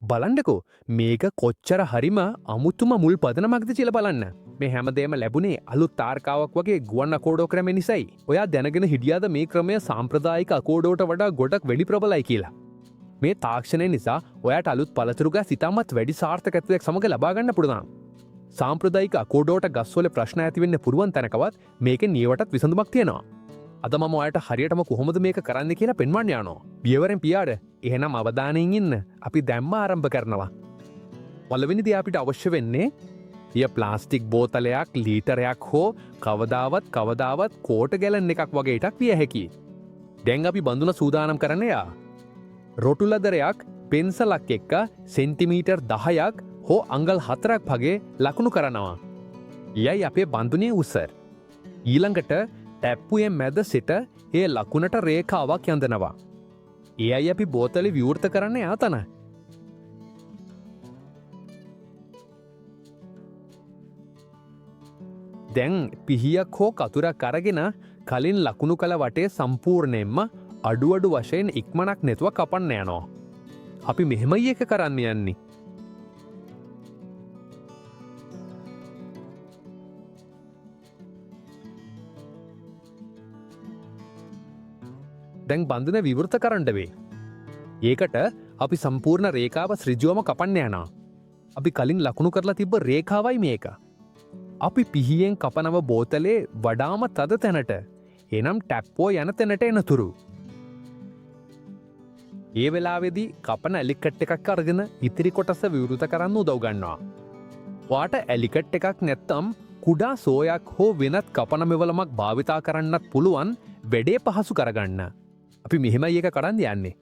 බලන්ඩකෝ මේක කොච්චර හරිම අමුතුම මුල් පදනමක්ද කියල බලන්න මේ හැමදේම ලැබුණේ අලුත් තාර්කාවක් වගේ ගුවන් අකෝඩෝ ක්‍රම නිසයි ඔයා දැනගෙන හිටියාද මේ ක්‍රමය සාම්ප්‍රදායික අකෝඩෝට වඩා ගොඩක් වැඩි ප්‍රබලයි කියලා. මේ තාක්ෂණය නිසා ඔයාට අලුත් පලතුරුගා සිතාමත් වැඩි සාර්ථකත්වයක් සමඟ ලබාගන්න පුළදා. සාම්ප්‍රදායික අකෝඩෝට ගස්වල ප්‍රශ්න ඇතිවෙන්න පුරුවන් තැනකවත් මේක නියවටත් විසඳුමක් තියෙනවා. අද මම ඔයාට හරියටම කොහොමද මේක කරන්න කියලා පෙන්වන්න යනවා. පියවරෙන් පියාට එහෙනම් අවධානයෙන් ඉන්න අපි දැම්ම ආරම්භ කරනවා. පළවෙනි දේ අපිට අවශ්‍ය වෙන්නේ ය ප්ලාස්ටික් බෝතලයක් ලීටරයක් හෝ කවදාවත් කෝට ගැලන් එකක් වගේ එකක් විය හැකි. දැන් අපි බඳුන සූදානම් කරන්න යා. රොටුලදරයක් පෙන්සලක් එක්ක සෙන්ටිමීටර් 10ක් හෝ අංගල් 4ක් වගේ ලකුණු කරනවා. යයි අපේ බඳුනේ උසර. ඊළඟට ටැප්පුයෙන් මැද සිට ඒ ලකුණට රේඛාවක් යඳනවා. ඒ අයි අපි බෝතලි විවෘත කරන්න යාතන. දැන් පිහියක් හෝ කතුරක් අරගෙන කලින් ලකුණු කළ වටේ සම්පූර්ණයෙන්ම අඩුවඩු වශයෙන් ඉක්මනක් නැතුව කපන්න යනවා. අපි මෙහෙමයි එක කරන්න යන්නේ. දැන් බන්ධන විවෘත කරන්න වේ. ඒකට අපි සම්පූර්ණ රේඛාව ශ්‍රිජුවම කපන්න යනා. අපි කලින් ලකුණු කරලා තිබ්බ රේඛාවයි මේක. අපි පිහියෙන් කපනව බෝතලේ වඩාම තද තැනට එනම් ටැප්පෝ යන තැනට එනතුරු. ඒ වෙලාවෙදී කපන ඇලිකට් එකක් අරගෙන ඉතිරි කොටස විවෘත කරන්න උදව්ගන්නවා. වාට ඇලිකට් එකක් නැත්තම් කුඩා සෝයක් හෝ වෙනත් කපන මෙවලමක් භාවිතා කරන්නත් පුළුවන් වැඩේ පහසු කරගන්න. අපි මෙහෙමයි එක කරන්න යන්නේ.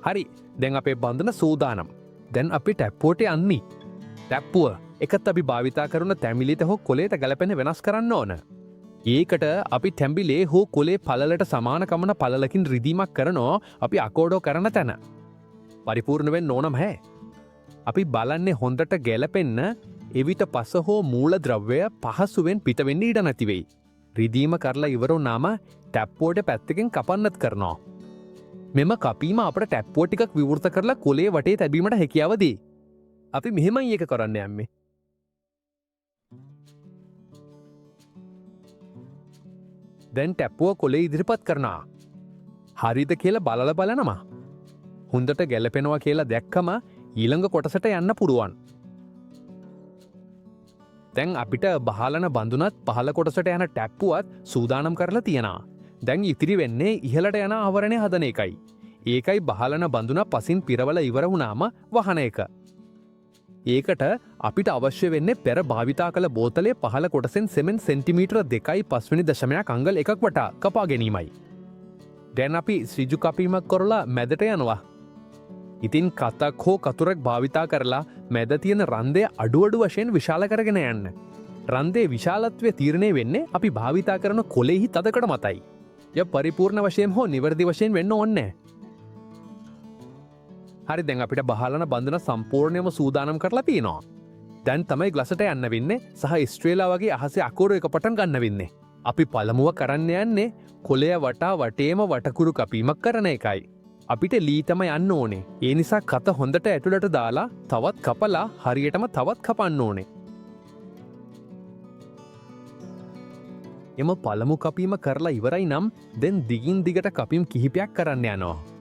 හරි දැන් අපේ බන්ධන සූදානම්. දැන් අපි ටැප්පෝට යන්නේ. ටැප්පුව එකත් අපි භාවිතා කරන තැමිලිට හෝ කොලේට ගැලපෙන වෙනස් කරන්න ඕන. ඒකට අපි තැම්බිලේ හෝ කොලේ පලලට සමාන කමන පලලකින් රිදීමක් කරනෝ අපි අකෝඩෝ කරන තැන. පරිපූර්ණවෙන් ඕනම් හැ. අපි බලන්නේ හොඳට ගැලපෙන්න එවිට පස හෝ මූල ද්‍රව්‍යය පහසුවෙන් පිටවෙන්න ඉඩ නැතිවෙයි. රිදීම කරලා ඉවරු නාම ටැප්පෝට පැත්තකින් කපන්නත් කරනවා. මෙම කපීම අපට ටැප්පෝ ටිකක් විවෘත කරලා කොලේ වටේ තැබීමට හැකියාවදී. අපි මෙහෙමයි ඒක කරන්න යන්නේ. දැන් ටැප්පුව කොලේ ඉදිරිපත් කරනා. හරිද කියලා බලල බලනවා. හොඳට ගැලපෙනවා කියලා දැක්කම ඊළඟ කොටසට යන්න පුරුවන්. දැන් අපිට බහලන බඳුනත් පහල කොටසට යන ටැප්පුවත් සූදානම් කරලා තියෙනවා. දැන් ඉතිරි වෙන්නේ ඉහලට යන ආවරණය හදන එකයි. ඒකයි බහලන බඳුන පසින් පිරවල ඉවර වුණාම වහන එක. ඒකට අපිට අවශ්‍ය වෙන්නේ පෙර භාවිතා කළ බෝතලේ පහල කොටසෙන් සෙමෙන් සෙන්ටිමීටර 2.5 අංගල් එකක් වටා කපා ගැනීමයි. දැන් අපි ශ්‍රිජු කපීමක් කරලා මැදට යනවා. ඉතින් කතක් හෝ කතුරක් භාවිතා කරලා මැද තියෙන රන්දය අඩුවඩු වශයෙන් විශාල කරගෙන යන්න. රන්දේ විශාලත්වය තීරණය වෙන්නේ අපි භාවිතා කරන කොලෙහි තදකට මතයි. ය පරිපූර්ණ වශයෙන් හෝ නිවැරදි වශයෙන් වෙන්න ඕන්නේ. හරි දැන් අපිට බහලන බඳුන සම්පූර්ණයම සූදානම් කරලා තියෙනවා. දැන් තමයි ග්ලසට යන්න වෙන්නේ සහ ස්ට්‍රේලා වගේ අහසේ අකුරු එක පටන් ගන්න වෙන්නේ. අපි පළමුව කරන්න යන්නේ කොලය වටා වටේම වටකුරු කපීමක් කරන එකයි. අපිට ලීතම යන්න ඕනේ. ඒ නිසා කත හොඳට ඇතුළට දාලා තවත් කපලා හරියටම තවත් කපන්න ඕනේ. එම පළමු කපීම කරලා ඉවරයි නම් දැන් දිගින් දිගට කපීම් කිහිපයක් කරන්න යනවා.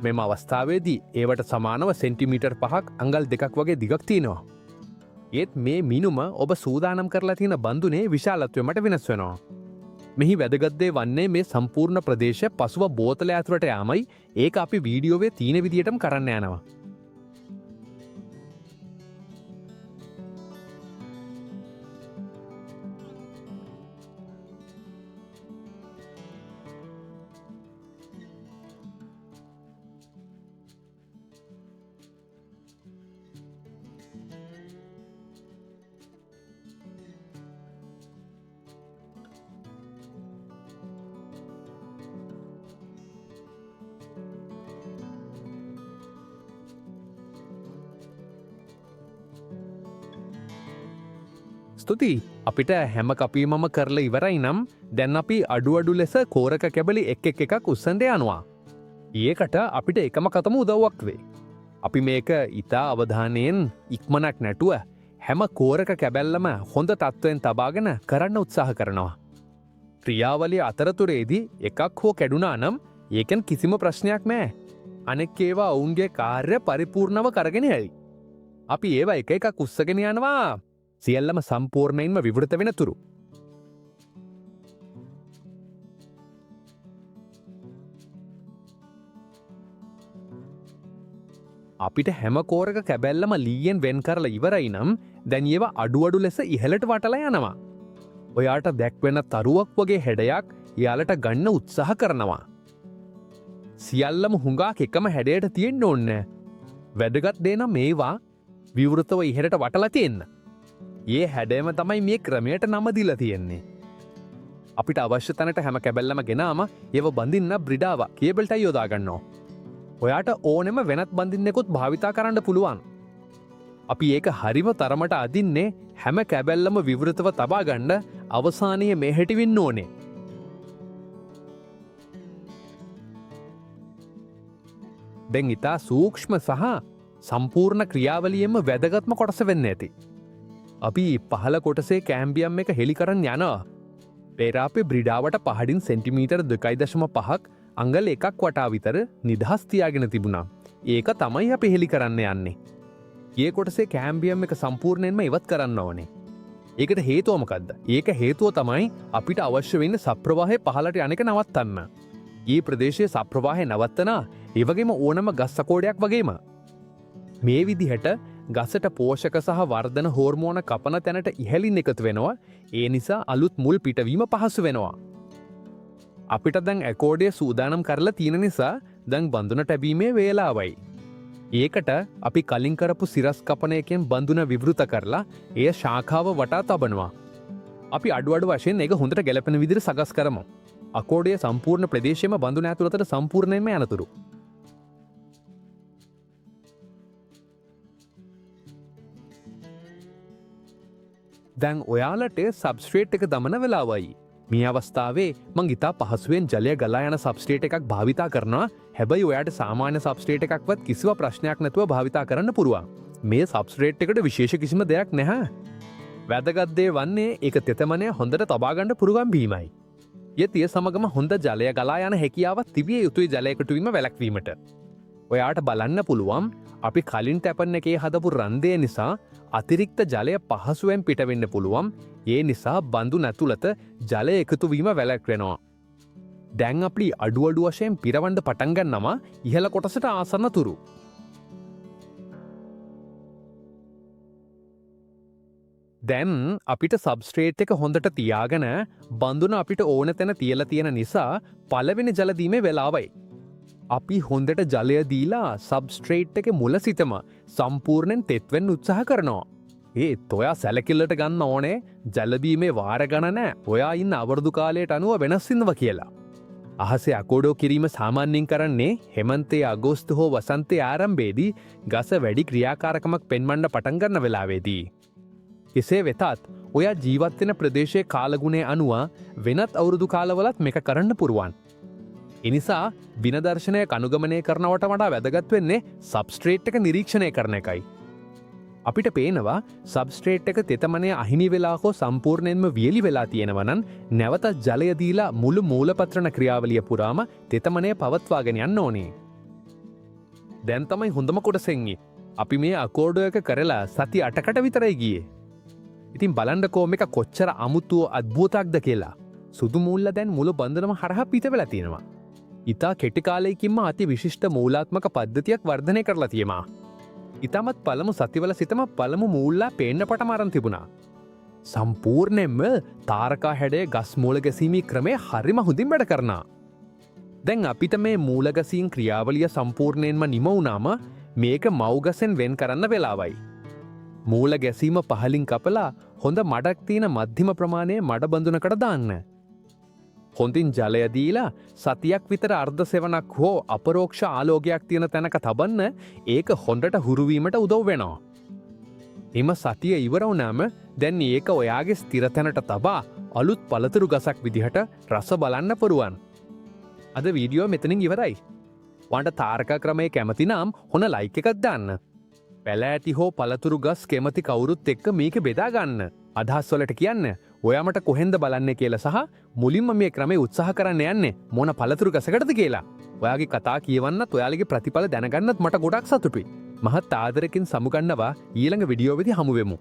මෙම අවස්ථාවේදී ඒවට සමානව සෙන්ටිමීටර් 5ක් අංගල් 2ක් වගේ දිගක් තියෙනවා. ඒත් මේ මිනුම ඔබ සූදානම් කරලා තියෙන බඳුනේ විශාලත්වයට වෙනස් වෙනවා. මෙහි වැදගත්දේ වන්නේ මේ සම්පූර්ණ ප්‍රදේශය පසුව බෝතල ඇතුළට යාමයි. ඒක අපි වීඩියෝවේ තියෙන විදියටම කරන්න යනවා. ස්තුතියි අපිට හැම කපීමම කරලා ඉවරයි නම් දැන් අපි අඩුවඩු ලෙස කෝරක කැබලි එකක් උත්සන්ඩ යනවා. ඒකට අපිට එකම කතම උදව්වක් වේ. අපි මේක ඉතා අවධානයෙන් ඉක්මනක් නැටුව හැම කෝරක කැබැල්ලම හොඳ තත්ත්වයෙන් තබාගෙන කරන්න උත්සාහ කරනවා. ක්‍රියාවලිය අතරතුරේදී එකක් හෝ කැඩුනා නම් ඒකෙන් කිසිම ප්‍රශ්නයක් නෑ. අනෙක් ඒවා ඔවුන්ගේ කාර්ය පරිපූර්ණව කරගෙන යයි. අපි ඒවා එකක් උත්සගෙන යනවා සියල්ලම සම්පූර්ණයෙන්ම විවෘත වෙන තුරු. අපිට හැම කෝරක කැබැල්ලම ලීයෙන් වෙන් කරලා ඉවරයි නම් දැන් ඒවා අඩුවඩු ලෙස ඉහළට වටලා යනවා. ඔයාට දැක්වෙන තරුවක් වගේ හැඩයක් යාලට ගන්න උත්සාහ කරනවා. සියල්ලම හුඟක් එකම හැඩයට තියෙන්න ඕන්න. වැදගත් දේ නම් මේවා විවෘතව ඉහළට වටලා තියෙන්න. ඒ හැඩයම තමයි මේ ක්‍රමයට නම දීලා තියෙන්නේ. අපිට අවශ්‍ය තැනට හැම කැබැල්ලම ගෙනාම ඒව බඳින්න බ්‍රිඩාව කේබල්ට යොදා ගන්නවා. ඔයාට ඕනෙම වෙනත් බඳින්නෙකුත් භාවිතා කරන්න පුළුවන්. අපි ඒක හරිම තරමට අදින්නේ හැම කැබැල්ලම විවෘතව තබා ගන්න අවසානයේ මේ හැටිවින්න ඕනේ. දැන් ඉතා සූක්ෂ්ම සහ සම්පූර්ණ ක්‍රියාවලියෙන්ම වැදගත්ම කොටස වෙන්න ඇති. අපි පහළ කොටසේ කෑම්බියම් එක හෙළි කරන්න යනවා. පේරාපේ බ්‍රිඩාවට පහඩින් සෙන්ටිමීටර් 2.5ක් අංගල එකක් වටා විතර නිදහස් තියාගෙන තිබුණා. ඒක තමයි අපි හෙළි කරන්න යන්නේ. ඒ කොටසේ කෑම්බියම් එක සම්පූර්ණයෙන්ම ඉවත් කරන්න ඕනේ. ඒකට හේතුව මොකද්ද? ඒක හේතුව තමයි අපිට අවශ්‍ය වෙන්නේ සප්‍රවාහය පහළට යන එක නවත්තන්න. මේ ප්‍රදේශයේ සප්‍රවාහය නවත්තන ඒ වගේම ඕනම ගස් සකෝඩයක් වගේම මේ විදිහට ගසට පෝෂක සහ වර්ධන හෝර්මෝන කපන තැනට ඉහළින් එකතු වෙනවා. ඒ නිසා අලුත් මුල් පිටවීම පහසු වෙනවා. අපිට දැන් ඇකෝඩය සූදානම් කරලා තියෙන නිසා දැන් බඳුන තැබීමේ වේලාවයි. ඒකට අපි කලින් කරපු සිරස් කපනයකින් බඳුන විවෘත කරලා එය ශාඛාව වටා තබනවා. අපි අඩුවඩු වශයෙන් ඒක හොඳට ගැලපෙන විදිහට සකස් කරමු. අකෝඩයේ සම්පූර්ණ ප්‍රදේශයේම බඳුන ඇතුළතට සම්පූර්ණයෙන්ම යනතුරු. දැන් ඔයාලට සබ්ස්ට්‍රේට් එක දමන වෙලාවයි. මේ අවස්ථාවේ මං ඉතා පහසුවෙන් ජලය ගලා යන සබ්ස්ට්‍රේට් එකක් භාවිතා කරනවා. හැබැයි ඔයාට සාමාන්‍ය සබ්ස්ට්‍රේට් එකක්වත් කිසිව ප්‍රශ්නයක් නැතුව භාවිතා කරන්න පුරුවන්. මේ සබ්ස්ට්‍රේට් එකට විශේෂ කිසිම දෙයක් නැහැ. වැදගත් දේ වන්නේ ඒක තෙතමනය හොඳට තබා ගන්න පුරුවන් වීමයි. යතිය සමගම හොඳ ජලය ගලා යන හැකියාවක් තිබිය යුතුයි ජලය එකතු වීම වැළැක්වීමට. ඔයාට බලන්න පුළුවන් අපි කලින් තැපන් එකේ හදපු රන්දය නිසා අතිරික්ත ජලය පහසුවෙන් පිටවෙන්න පුළුවන්. ඒ නිසා බඳුන ඇතුළත ජලය එකතුවීම වැළැක්වෙනවා. දැන් අපි අඩුවඩු වශයෙන් පිරවන්න පටන් ගන්නවා ඉහළ කොටසට ආසන්න තුරු. දැන් අපිට සබ්ස්ට්‍රේට් එක හොඳට තියාගෙන බඳුන අපිට ඕන තැන තියලා තියෙන නිසා පළවෙනි ජල දීමේ වෙලාවයි. අපි හොඳට ජලය දීලා සබ්ස්ට්‍රේට් එක මුල සිටම සම්පූර්ණයෙන් තෙත්වෙන්න උත්සාහ කරනවා. ඒත් ඔයා සැලකිල්ලට ගන්න ඕනේ ජලබීමේ වාර ගණන ඔයා ඉන්න අවුරුදු කාලයට අනුව වෙනස් වෙනවා කියලා. අහසේ අකෝඩෝ කිරීම සාමාන්‍යයෙන් කරන්නේ හෙමන්තයේ අගෝස්තු හෝ වසන්තයේ ආරම්භයේදී ගස වැඩි ක්‍රියාකාරකමක් පෙන්වන්න පටන් ගන්න වෙලාවේදී. කෙසේ වෙතත් ඔයා ජීවත් වෙන ප්‍රදේශයේ කාලගුණය අනුව වෙනත් අවුරුදු කාලවලත් මේක කරන්න පුරුවන්. එනිසා විනදර්ශනය අනුගමනය කරනවට වඩා වැදගත් වෙන්නේ සබ්ස්ට්‍රේට් එක නිරීක්ෂණය කරන එකයි. අපිට පේනවා සබ්ස්ට්‍රේට් එක තෙතමනය අහිමි වෙලා හෝ සම්පූර්ණයෙන්ම වියලි වෙලා තියෙනවනම් නැවත ජලය දීලා මුළු මූලපත්‍රණ ක්‍රියාවලිය පුරාම තෙතමනය පවත්වාගෙන යන්න ඕනේ. දැන් තමයි හොඳම කොටසෙන්නේ. අපි මේ අකෝඩෝ එක කරලා සති 8කට විතරයි ගියේ. ඉතින් බලන්නකෝ මේක කොච්චර අමුතුව අද්භූතයක්ද කියලා. සුදු මූල්ල දැන් මුළු බඳුනම හරහා පිට වෙලා තියෙනවා. ඉතා කෙටි කාලයකින්ම අති විශිෂ්ට මූලාත්මක පද්ධතියක් වර්ධනය කරලා තියෙනවා. ඉතාමත් පළමු සතිවල සිටම පළමු මූල්ලා පේන්න පටන් අරන් තිබුණා. සම්පූර්ණයෙන්ම තාරකා හැඩයේ ගස් මූල ගැසීමේ ක්‍රමය හරිම හොඳින් වැඩ කරනවා. දැන් අපිට මේ මූල ගැසීම් ක්‍රියාවලිය සම්පූර්ණයෙන්ම නිම වුණාම මේක මව්ගසෙන් වෙන් කරන්න වෙලාවයි. මූල ගැසීම පහලින් කපලා හොඳ මඩක් තියෙන මධ්‍යම ප්‍රමාණයේ මඩ බඳුනකට දාන්න. හොඳින් ජලය දීලා සතියක් විතර අර්ධ සෙවනක් හෝ අපරෝක්ෂ ආලෝකයක් තියෙන තැනක තබන්න ඒක හොඳට හුරුවීමට උදව් වෙනවා. එම සතිය ඉවරවනාම දැන් ඒක ඔයාගේ ස්තිරතැනට තබා අලුත් පළතුරු ගසක් විදිහට රස බලන්න පුරුවන්. අද වීඩියෝ මෙතනින් ඉවරයි. වන්ට තාරක ක්‍රමය කැමතිනම් හොන ලයික එකක් දාන්න. පැලෑටි හෝ පළතුරු ගස් කෙමති කවුරුත් එක්ක මේක බෙදාගන්න. අදහස්වලට කියන්න ඔයාමට කොහෙන්ද බලන්න කියලා සහ මුලින්ම මේ ක්‍රමේ උත්සාහ කරන්න යන්නේ මොන පළතුරු ගසකටද කියලා. ඔයාගේ කතා කියවන්නත් ඔයාලගේ ප්‍රතිඵල දැනගන්නත් මට ගොඩක් සතුටුයි. මහත් ආදරකින් සමුගන්නවා ඊළඟ විඩියෝ වෙදි හමුවෙමු.